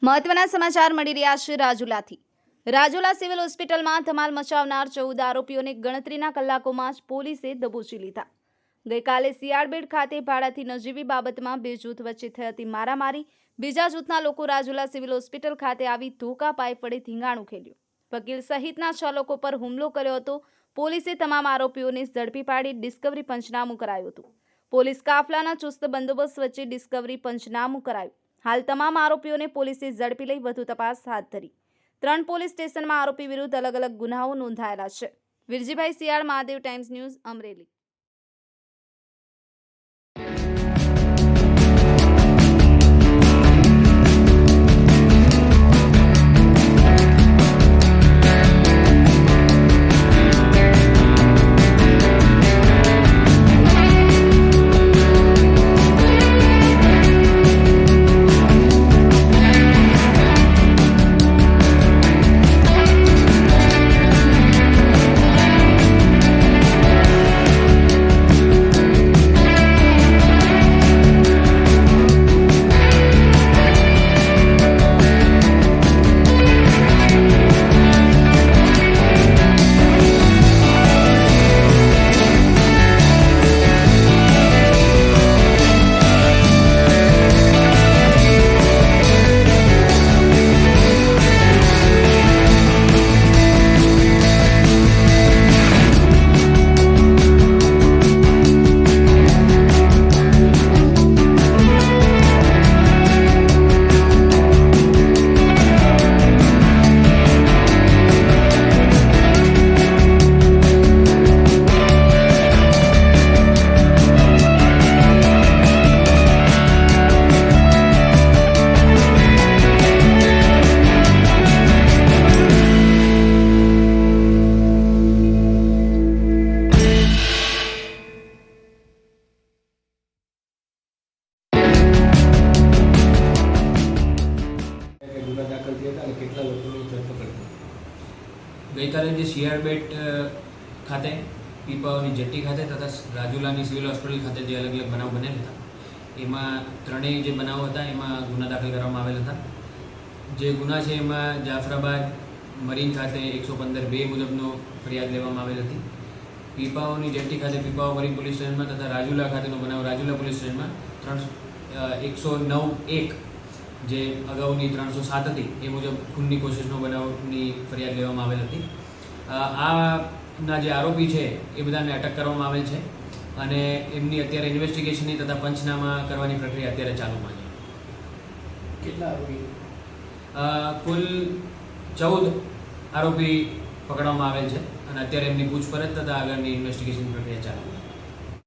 મહત્વના સમાચાર મળી રહ્યા છે રાજુલાથી। રાજુલા સિવિલ હોસ્પિટલમાં ધમાલ મચાવનાર 14 આરોપીઓને ગણતરીના કલાકોમાં જ પોલીસે દબોચી લીધા। ગઈકાલે સિયાળબેટ ખાતે ભાડાથી નજીવી બાબતમાં બે જૂથ વચ્ચે થઈ હતી મારામારી। બીજા જૂથના લોકો રાજુલા સિવિલ હોસ્પિટલ ખાતે આવી ધોકા પાઇપ વડે ધીંગાણું ખેલ્યું। વકીલ સહિતના 6 લોકો પર હુમલો કર્યો હતો। પોલીસે તમામ આરોપીઓને ઝડપી પાડી ડિસ્કવરી પંચનામું કરાયું હતું। પોલીસ કાફલાના ચુસ્ત બંદોબસ્ત વચ્ચે ડિસ્કવરી પંચનામું કરાયું। હાલ તમામ આરોપીઓને પોલીસે ઝડપી લઈ વધુ તપાસ હાથ ધરી। 3 પોલીસ સ્ટેશનમાં આરોપી વિરુદ્ધ અલગ અલગ ગુનાઓ નોંધાયેલા છે। Virjibhai Siyal, Mahadev Times News, Amreli. ગઈકાલે જે સિયાળબેટ ખાતે, પીપાઓની જેટ્ટી ખાતે તથા રાજુલાની સિવિલ હોસ્પિટલ ખાતે જે અલગ અલગ બનાવ બનેલ હતા, એમાં ત્રણેય જે બનાવો હતા એમાં ગુના દાખલ કરવામાં આવેલ હતા। જે ગુના છે એમાં જાફરાબાદ મરીન ખાતે 115(2) મુજબનો ફરિયાદ લેવામાં આવેલ હતી। પીપાઓની જેટ્ટી ખાતે પીપાઓ મરીન પોલીસ સ્ટેશનમાં તથા રાજુલા ખાતેનો બનાવ રાજુલા પોલીસ સ્ટેશનમાં 109(1) જે અગાઉની 307 હતી એ મુજબ ખૂનની કોશિશનો બનાવની ફરિયાદ લેવામાં આવેલ હતી। આના જે આરોપી છે એ બધાને અટક કરવામાં આવેલ છે અને એમની અત્યારે ઇન્વેસ્ટિગેશનની તથા પંચનામા કરવાની પ્રક્રિયા અત્યારે ચાલુમાં છે। કેટલા આરોપી? કુલ 14 આરોપી પકડવામાં આવેલ છે અને અત્યારે એમની પૂછપરછ તથા આગળની ઇન્વેસ્ટિગેશનની પ્રક્રિયા ચાલુ છે।